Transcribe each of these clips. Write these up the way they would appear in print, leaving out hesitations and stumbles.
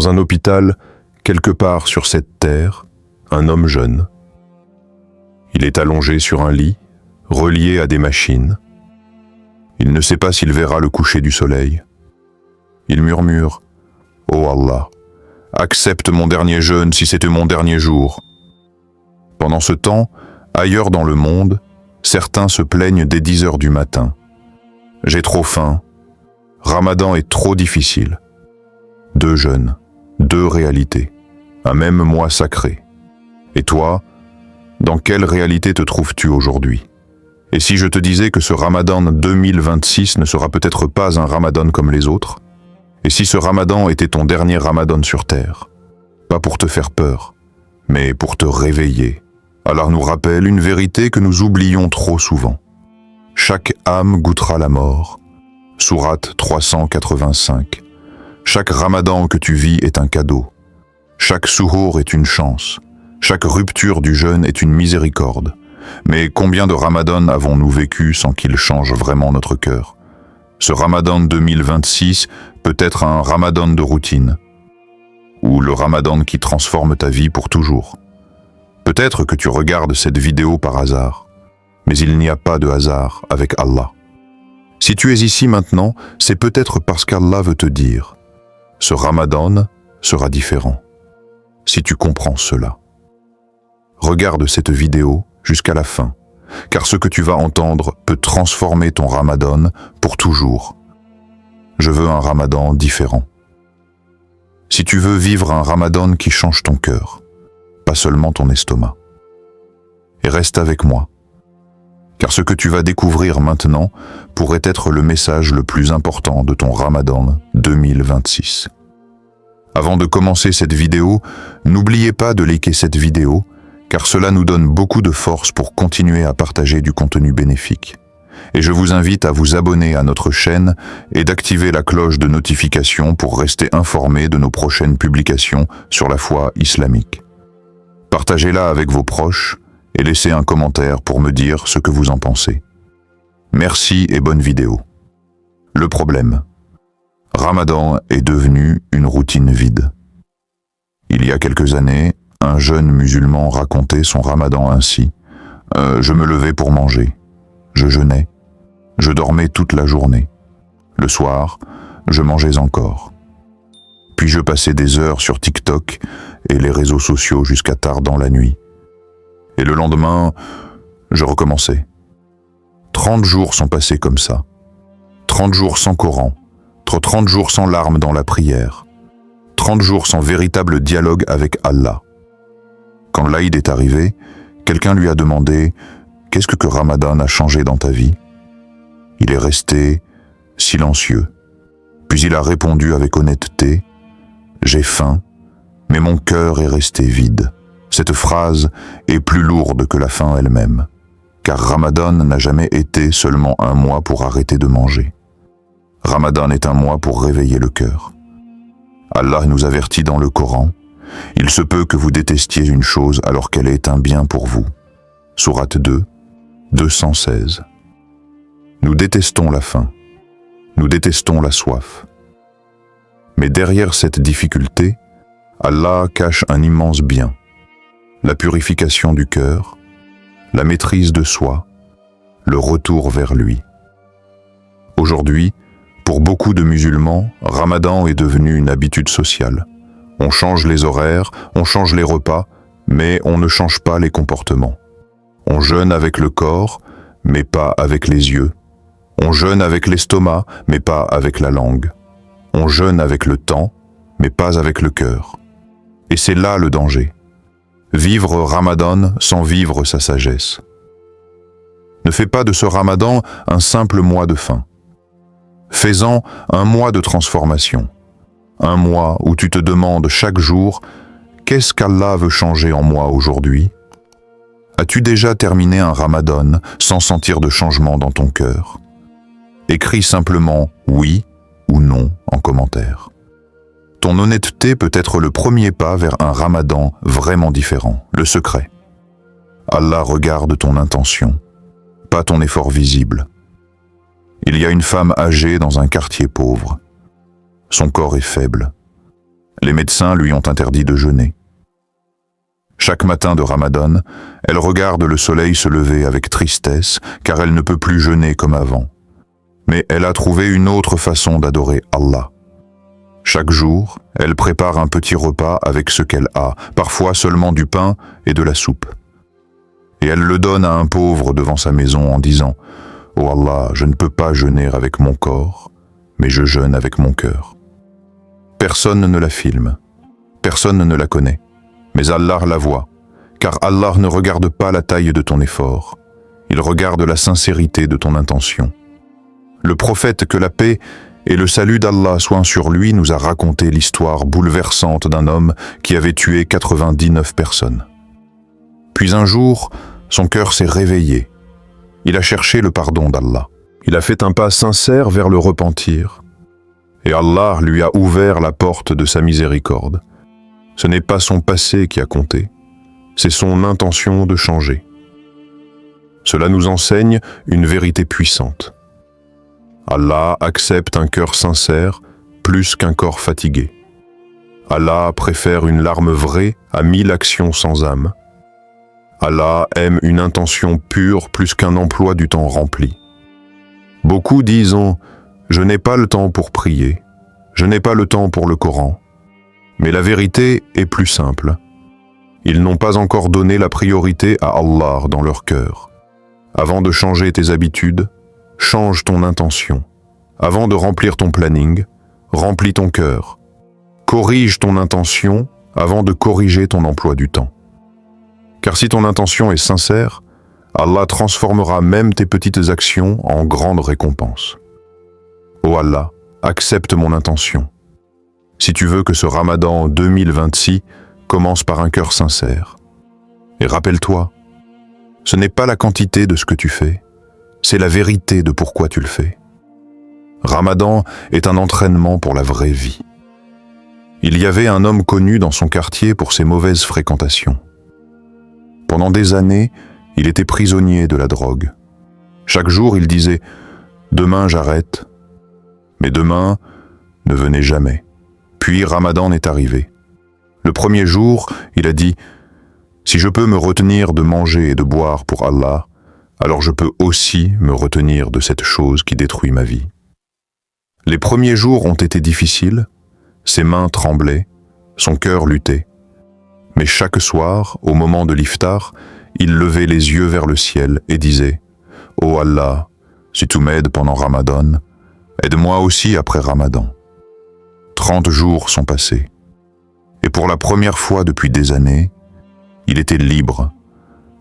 Dans un hôpital, quelque part sur cette terre, un homme jeune. Il est allongé sur un lit, relié à des machines. Il ne sait pas s'il verra le coucher du soleil. Il murmure « Oh Allah, accepte mon dernier jeûne si c'était mon dernier jour. » Pendant ce temps, ailleurs dans le monde, certains se plaignent dès 10 heures du matin. « J'ai trop faim. Ramadan est trop difficile. » 2 jeûnes, 2 réalités, un même mois sacré. Et toi, dans quelle réalité te trouves-tu aujourd'hui? Et si je te disais que ce Ramadan 2026 ne sera peut-être pas un Ramadan comme les autres? Et si ce Ramadan était ton dernier Ramadan sur terre? Pas pour te faire peur, mais pour te réveiller. Allah nous rappelle une vérité que nous oublions trop souvent. Chaque âme goûtera la mort. Sourate 385. Chaque Ramadan que tu vis est un cadeau. Chaque souhour est une chance. Chaque rupture du jeûne est une miséricorde. Mais combien de Ramadan avons-nous vécu sans qu'il change vraiment notre cœur? Ce Ramadan 2026 peut être un Ramadan de routine, ou le Ramadan qui transforme ta vie pour toujours. Peut-être que tu regardes cette vidéo par hasard, mais il n'y a pas de hasard avec Allah. Si tu es ici maintenant, c'est peut-être parce qu'Allah veut te dire « Ce Ramadan sera différent ». Si tu comprends cela, regarde cette vidéo jusqu'à la fin, car ce que tu vas entendre peut transformer ton Ramadan pour toujours. Je veux un Ramadan différent. Si tu veux vivre un Ramadan qui change ton cœur, pas seulement ton estomac. Et reste avec moi, car ce que tu vas découvrir maintenant pourrait être le message le plus important de ton Ramadan 2026. Avant de commencer cette vidéo, n'oubliez pas de liker cette vidéo, car cela nous donne beaucoup de force pour continuer à partager du contenu bénéfique. Et je vous invite à vous abonner à notre chaîne et d'activer la cloche de notification pour rester informé de nos prochaines publications sur la foi islamique. Partagez-la avec vos proches et laissez un commentaire pour me dire ce que vous en pensez. Merci et bonne vidéo. Le problème. Ramadan est devenu une routine vide. Il y a quelques années, un jeune musulman racontait son Ramadan ainsi. Je me levais pour manger. Je jeûnais. Je dormais toute la journée. Le soir, je mangeais encore. Puis je passais des heures sur TikTok et les réseaux sociaux jusqu'à tard dans la nuit. Et le lendemain, je recommençais. 30 jours sont passés comme ça. 30 jours sans Coran. 30 jours sans larmes dans la prière. 30 jours sans véritable dialogue avec Allah. Quand l'Aïd est arrivé, quelqu'un lui a demandé « Qu'est-ce que Ramadan a changé dans ta vie ?» Il est resté silencieux. Puis il a répondu avec honnêteté « J'ai faim, mais mon cœur est resté vide. » Cette phrase est plus lourde que la faim elle-même, car Ramadan n'a jamais été seulement un mois pour arrêter de manger. Ramadan est un mois pour réveiller le cœur. Allah nous avertit dans le Coran, « Il se peut que vous détestiez une chose alors qu'elle est un bien pour vous. » Sourate 2, 216. Nous détestons la faim. Nous détestons la soif. Mais derrière cette difficulté, Allah cache un immense bien. La purification du cœur, la maîtrise de soi, le retour vers lui. Aujourd'hui, pour beaucoup de musulmans, Ramadan est devenu une habitude sociale. On change les horaires, on change les repas, mais on ne change pas les comportements. On jeûne avec le corps, mais pas avec les yeux. On jeûne avec l'estomac, mais pas avec la langue. On jeûne avec le temps, mais pas avec le cœur. Et c'est là le danger. Vivre Ramadan sans vivre sa sagesse. Ne fais pas de ce Ramadan un simple mois de faim. Fais-en un mois de transformation. Un mois où tu te demandes chaque jour « Qu'est-ce qu'Allah veut changer en moi aujourd'hui ?» As-tu déjà terminé un Ramadan sans sentir de changement dans ton cœur? Écris simplement « oui » ou « non » en commentaire. Ton honnêteté peut être le premier pas vers un Ramadan vraiment différent, le secret. Allah regarde ton intention, pas ton effort visible. Il y a une femme âgée dans un quartier pauvre. Son corps est faible. Les médecins lui ont interdit de jeûner. Chaque matin de Ramadan, elle regarde le soleil se lever avec tristesse, car elle ne peut plus jeûner comme avant. Mais elle a trouvé une autre façon d'adorer Allah. Chaque jour, elle prépare un petit repas avec ce qu'elle a, parfois seulement du pain et de la soupe. Et elle le donne à un pauvre devant sa maison en disant « Oh Allah, je ne peux pas jeûner avec mon corps, mais je jeûne avec mon cœur. » Personne ne la filme, personne ne la connaît, mais Allah la voit, car Allah ne regarde pas la taille de ton effort, il regarde la sincérité de ton intention. Le prophète, que la paix et le salut d'Allah soient sur lui, nous a raconté l'histoire bouleversante d'un homme qui avait tué 99 personnes. Puis un jour, son cœur s'est réveillé. Il a cherché le pardon d'Allah. Il a fait un pas sincère vers le repentir. Et Allah lui a ouvert la porte de sa miséricorde. Ce n'est pas son passé qui a compté, c'est son intention de changer. Cela nous enseigne une vérité puissante. Allah accepte un cœur sincère plus qu'un corps fatigué. Allah préfère une larme vraie à 1000 actions sans âme. Allah aime une intention pure plus qu'un emploi du temps rempli. Beaucoup disent « Je n'ai pas le temps pour prier, je n'ai pas le temps pour le Coran ». Mais la vérité est plus simple. Ils n'ont pas encore donné la priorité à Allah dans leur cœur. Avant de changer tes habitudes, change ton intention. Avant de remplir ton planning, remplis ton cœur. Corrige ton intention avant de corriger ton emploi du temps. Car si ton intention est sincère, Allah transformera même tes petites actions en grandes récompenses. Ô Allah, accepte mon intention. Si tu veux que ce Ramadan 2026 commence par un cœur sincère. Et rappelle-toi, ce n'est pas la quantité de ce que tu fais, c'est la vérité de pourquoi tu le fais. Ramadan est un entraînement pour la vraie vie. Il y avait un homme connu dans son quartier pour ses mauvaises fréquentations. Pendant des années, il était prisonnier de la drogue. Chaque jour, il disait « Demain, j'arrête ». Mais demain ne venait jamais. Puis Ramadan est arrivé. Le premier jour, il a dit « Si je peux me retenir de manger et de boire pour Allah, alors je peux aussi me retenir de cette chose qui détruit ma vie. » Les premiers jours ont été difficiles, ses mains tremblaient, son cœur luttait. Mais chaque soir, au moment de l'iftar, il levait les yeux vers le ciel et disait « Oh Allah, si tu m'aides pendant Ramadan, aide-moi aussi après Ramadan. » 30 jours sont passés. Et pour la première fois depuis des années, il était libre.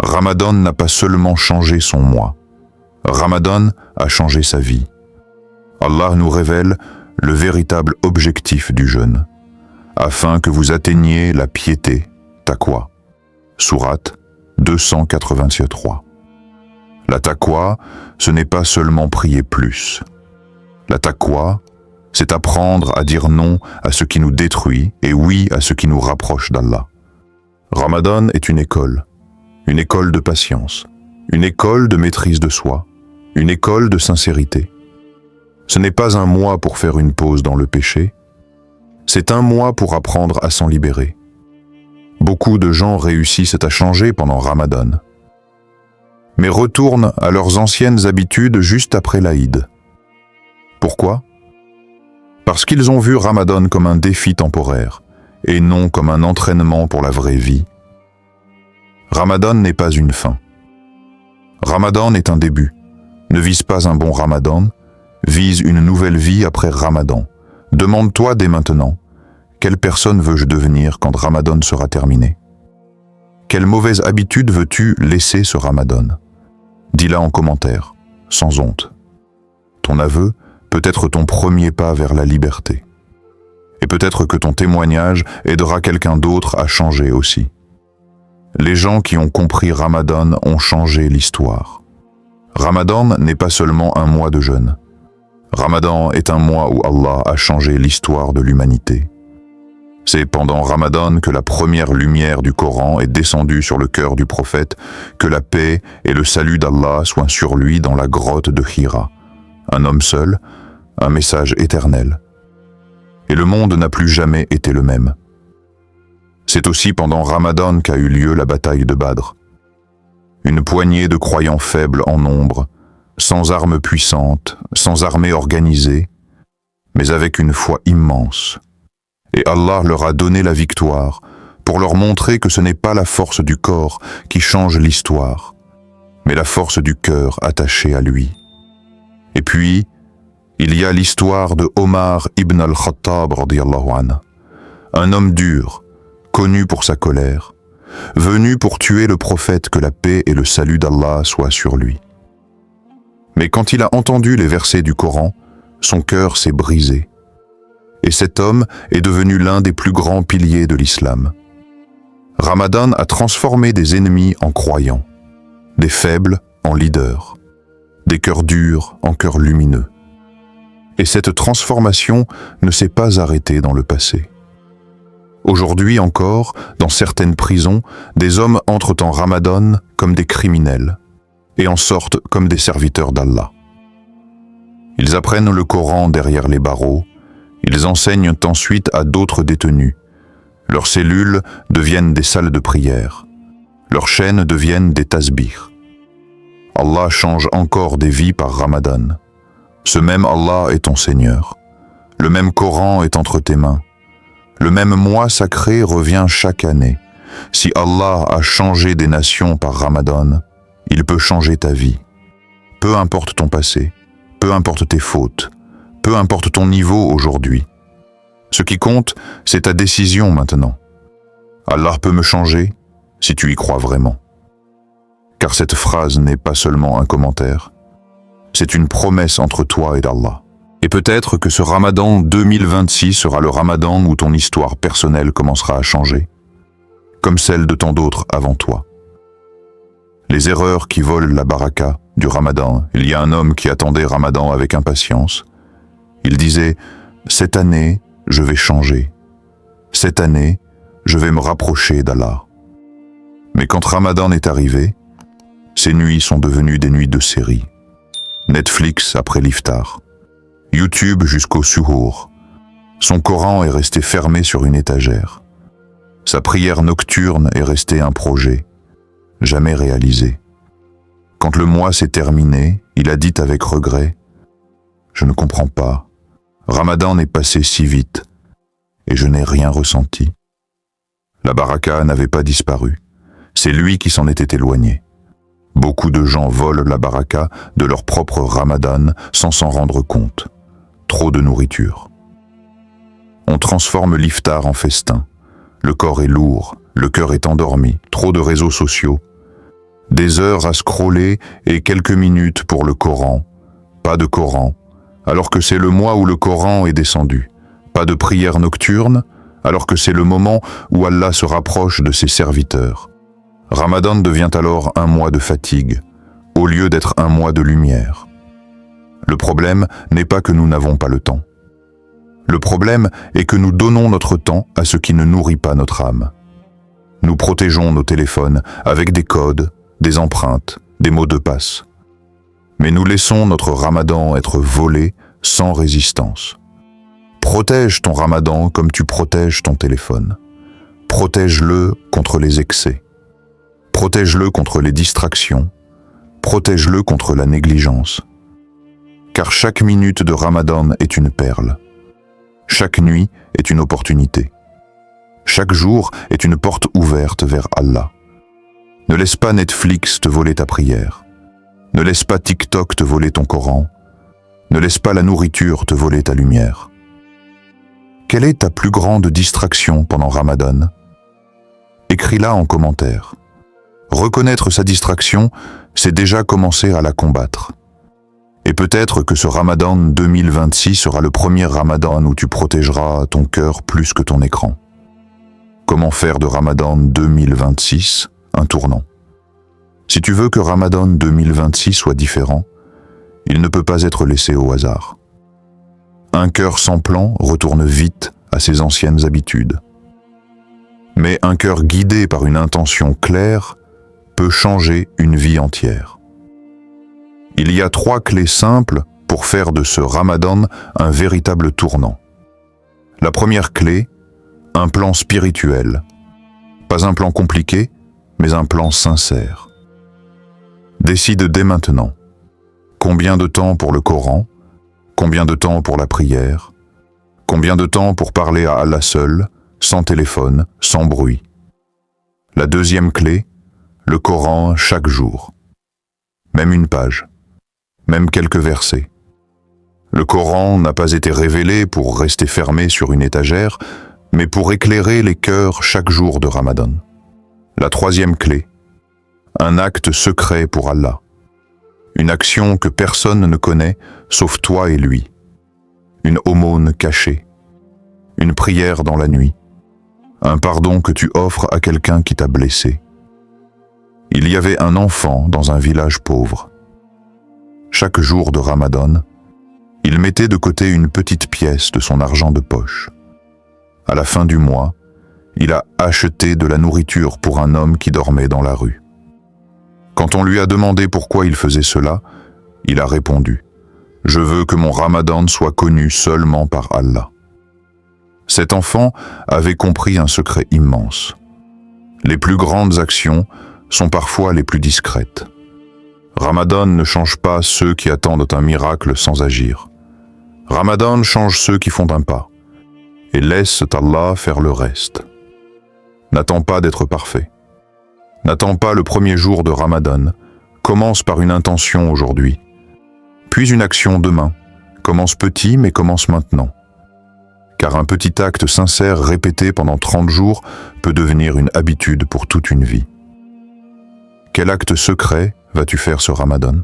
Ramadan n'a pas seulement changé son moi. Ramadan a changé sa vie. Allah nous révèle le véritable objectif du jeûne, afin que vous atteigniez la piété, taqwa. Sourate 287-3. La taqwa, ce n'est pas seulement prier plus. La taqwa, c'est apprendre à dire non à ce qui nous détruit et oui à ce qui nous rapproche d'Allah. Ramadan est une école de patience, une école de maîtrise de soi, une école de sincérité. Ce n'est pas un mois pour faire une pause dans le péché, c'est un mois pour apprendre à s'en libérer. Beaucoup de gens réussissent à changer pendant Ramadan, mais retournent à leurs anciennes habitudes juste après l'Aïd. Pourquoi ? Parce qu'ils ont vu Ramadan comme un défi temporaire et non comme un entraînement pour la vraie vie. Ramadan n'est pas une fin. Ramadan est un début. Ne vise pas un bon Ramadan, vise une nouvelle vie après Ramadan. Demande-toi dès maintenant, quelle personne veux-je devenir quand Ramadan sera terminé ? Quelle mauvaise habitude veux-tu laisser ce Ramadan ? Dis-la en commentaire, sans honte. Ton aveu peut être ton premier pas vers la liberté. Et peut-être que ton témoignage aidera quelqu'un d'autre à changer aussi. Les gens qui ont compris Ramadan ont changé l'histoire. Ramadan n'est pas seulement un mois de jeûne. Ramadan est un mois où Allah a changé l'histoire de l'humanité. C'est pendant Ramadan que la première lumière du Coran est descendue sur le cœur du prophète, que la paix et le salut d'Allah soient sur lui dans la grotte de Hira. Un homme seul, un message éternel. et le monde n'a plus jamais été le même. C'est aussi pendant Ramadan qu'a eu lieu la bataille de Badr. Une poignée de croyants faibles en nombre, sans armes puissantes, sans armée organisée, mais avec une foi immense. Et Allah leur a donné la victoire pour leur montrer que ce n'est pas la force du corps qui change l'histoire, mais la force du cœur attaché à lui. Et puis, il y a l'histoire de Omar ibn al-Khattab radiyallahu anhu, un homme dur, connu pour sa colère, venu pour tuer le prophète, que la paix et le salut d'Allah soient sur lui. Mais quand il a entendu les versets du Coran, son cœur s'est brisé. Et cet homme est devenu l'un des plus grands piliers de l'islam. Ramadan a transformé des ennemis en croyants, des faibles en leaders, des cœurs durs en cœurs lumineux. Et cette transformation ne s'est pas arrêtée dans le passé. Aujourd'hui encore, dans certaines prisons, des hommes entrent en Ramadan comme des criminels et en sortent comme des serviteurs d'Allah. Ils apprennent le Coran derrière les barreaux, ils enseignent ensuite à d'autres détenus. Leurs cellules deviennent des salles de prière, leurs chaînes deviennent des tasbihs. Allah change encore des vies par Ramadan. Ce même Allah est ton Seigneur. Le même Coran est entre tes mains. Le même mois sacré revient chaque année. Si Allah a changé des nations par Ramadan, il peut changer ta vie. Peu importe ton passé, peu importe tes fautes, peu importe ton niveau aujourd'hui. Ce qui compte, c'est ta décision maintenant. Allah peut me changer si tu y crois vraiment. Car cette phrase n'est pas seulement un commentaire, c'est une promesse entre toi et Allah. Et peut-être que ce Ramadan 2026 sera le Ramadan où ton histoire personnelle commencera à changer, comme celle de tant d'autres avant toi. Les erreurs qui volent la baraka du Ramadan. Il y a un homme qui attendait Ramadan avec impatience. Il disait « Cette année, je vais changer. Cette année, je vais me rapprocher d'Allah. » Mais quand Ramadan est arrivé, ces nuits sont devenues des nuits de série. Netflix après l'iftar. YouTube jusqu'au suhour. Son Coran est resté fermé sur une étagère. Sa prière nocturne est restée un projet, jamais réalisé. Quand le mois s'est terminé, il a dit avec regret « Je ne comprends pas. Ramadan est passé si vite et je n'ai rien ressenti. » La baraka n'avait pas disparu. C'est lui qui s'en était éloigné. Beaucoup de gens volent la baraka de leur propre Ramadan sans s'en rendre compte. Trop de nourriture. On transforme l'iftar en festin. Le corps est lourd, le cœur est endormi, trop de réseaux sociaux. Des heures à scroller et quelques minutes pour le Coran. Pas de Coran, alors que c'est le mois où le Coran est descendu. Pas de prière nocturne, alors que c'est le moment où Allah se rapproche de ses serviteurs. Ramadan devient alors un mois de fatigue, au lieu d'être un mois de lumière. Le problème n'est pas que nous n'avons pas le temps. Le problème est que nous donnons notre temps à ce qui ne nourrit pas notre âme. Nous protégeons nos téléphones avec des codes, des empreintes, des mots de passe. Mais nous laissons notre Ramadan être volé sans résistance. Protège ton Ramadan comme tu protèges ton téléphone. Protège-le contre les excès. Protège-le contre les distractions. Protège-le contre la négligence. Car chaque minute de Ramadan est une perle. Chaque nuit est une opportunité. Chaque jour est une porte ouverte vers Allah. Ne laisse pas Netflix te voler ta prière. Ne laisse pas TikTok te voler ton Coran. Ne laisse pas la nourriture te voler ta lumière. Quelle est ta plus grande distraction pendant Ramadan? Écris-la en commentaire. Reconnaître sa distraction, c'est déjà commencer à la combattre. Et peut-être que ce Ramadan 2026 sera le premier Ramadan où tu protégeras ton cœur plus que ton écran. Comment faire de Ramadan 2026 un tournant? Si tu veux que Ramadan 2026 soit différent, il ne peut pas être laissé au hasard. Un cœur sans plan retourne vite à ses anciennes habitudes. Mais un cœur guidé par une intention claire peut changer une vie entière. Il y a 3 clés simples pour faire de ce Ramadan un véritable tournant. La première clé, un plan spirituel. Pas un plan compliqué, mais un plan sincère. Décide dès maintenant. Combien de temps pour le Coran? Combien de temps pour la prière? Combien de temps pour parler à Allah seul, sans téléphone, sans bruit? La deuxième clé, le Coran chaque jour. Même une page, même quelques versets. Le Coran n'a pas été révélé pour rester fermé sur une étagère, mais pour éclairer les cœurs chaque jour de Ramadan. La troisième clé, un acte secret pour Allah. Une action que personne ne connaît, sauf toi et lui. Une aumône cachée. Une prière dans la nuit. Un pardon que tu offres à quelqu'un qui t'a blessé. Il y avait un enfant dans un village pauvre. Chaque jour de Ramadan, il mettait de côté une petite pièce de son argent de poche. À la fin du mois, il a acheté de la nourriture pour un homme qui dormait dans la rue. Quand on lui a demandé pourquoi il faisait cela, il a répondu « Je veux que mon Ramadan soit connu seulement par Allah ». Cet enfant avait compris un secret immense. Les plus grandes actions sont parfois les plus discrètes. Ramadan ne change pas ceux qui attendent un miracle sans agir. Ramadan change ceux qui font un pas et laisse Allah faire le reste. N'attends pas d'être parfait. N'attends pas le premier jour de Ramadan. Commence par une intention aujourd'hui. Puis une action demain. Commence petit, mais commence maintenant. Car un petit acte sincère répété pendant 30 jours peut devenir une habitude pour toute une vie. Quel acte secret vas-tu faire ce Ramadan?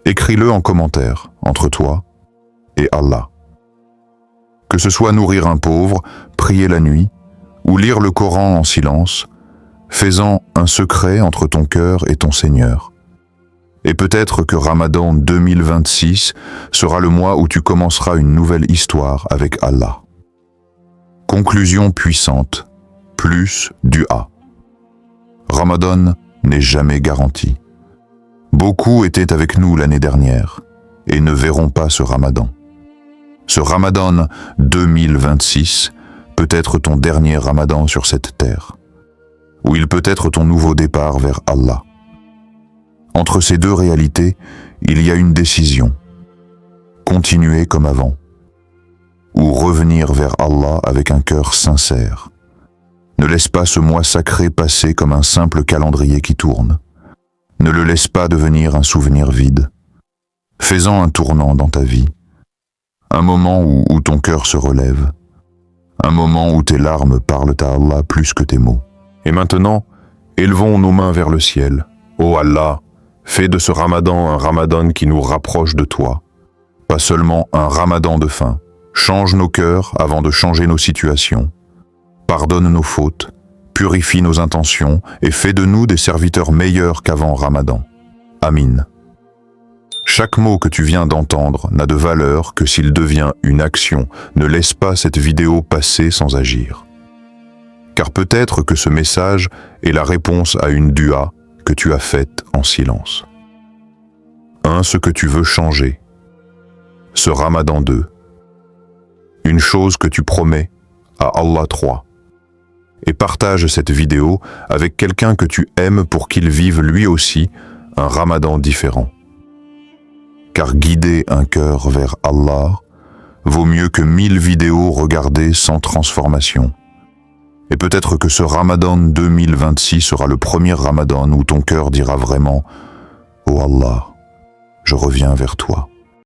Écris-le en commentaire, entre toi et Allah. Que ce soit nourrir un pauvre, prier la nuit, ou lire le Coran en silence, fais-en un secret entre ton cœur et ton Seigneur. Et peut-être que Ramadan 2026 sera le mois où tu commenceras une nouvelle histoire avec Allah. Conclusion puissante, plus du A. Ramadan n'est jamais garanti. Beaucoup étaient avec nous l'année dernière et ne verront pas ce Ramadan. Ce Ramadan 2026 peut être ton dernier Ramadan sur cette terre, ou il peut être ton nouveau départ vers Allah. Entre ces deux réalités, il y a une décision. Continuer comme avant, ou revenir vers Allah avec un cœur sincère. Ne laisse pas ce mois sacré passer comme un simple calendrier qui tourne. Ne le laisse pas devenir un souvenir vide. Fais-en un tournant dans ta vie. Un moment où ton cœur se relève. Un moment où tes larmes parlent à Allah plus que tes mots. Et maintenant, élevons nos mains vers le ciel. Ô Allah, fais de ce Ramadan un Ramadan qui nous rapproche de toi. Pas seulement un Ramadan de faim. Change nos cœurs avant de changer nos situations. Pardonne nos fautes, purifie nos intentions et fais de nous des serviteurs meilleurs qu'avant Ramadan. Amin. Chaque mot que tu viens d'entendre n'a de valeur que s'il devient une action. Ne laisse pas cette vidéo passer sans agir. Car peut-être que ce message est la réponse à une dua que tu as faite en silence. 1. Ce que tu veux changer. Ce Ramadan 2. Une chose que tu promets à Allah 3. Et partage cette vidéo avec quelqu'un que tu aimes pour qu'il vive lui aussi un Ramadan différent. Car guider un cœur vers Allah vaut mieux que 1000 vidéos regardées sans transformation. Et peut-être que ce Ramadan 2026 sera le premier Ramadan où ton cœur dira vraiment « Oh Allah, je reviens vers toi ».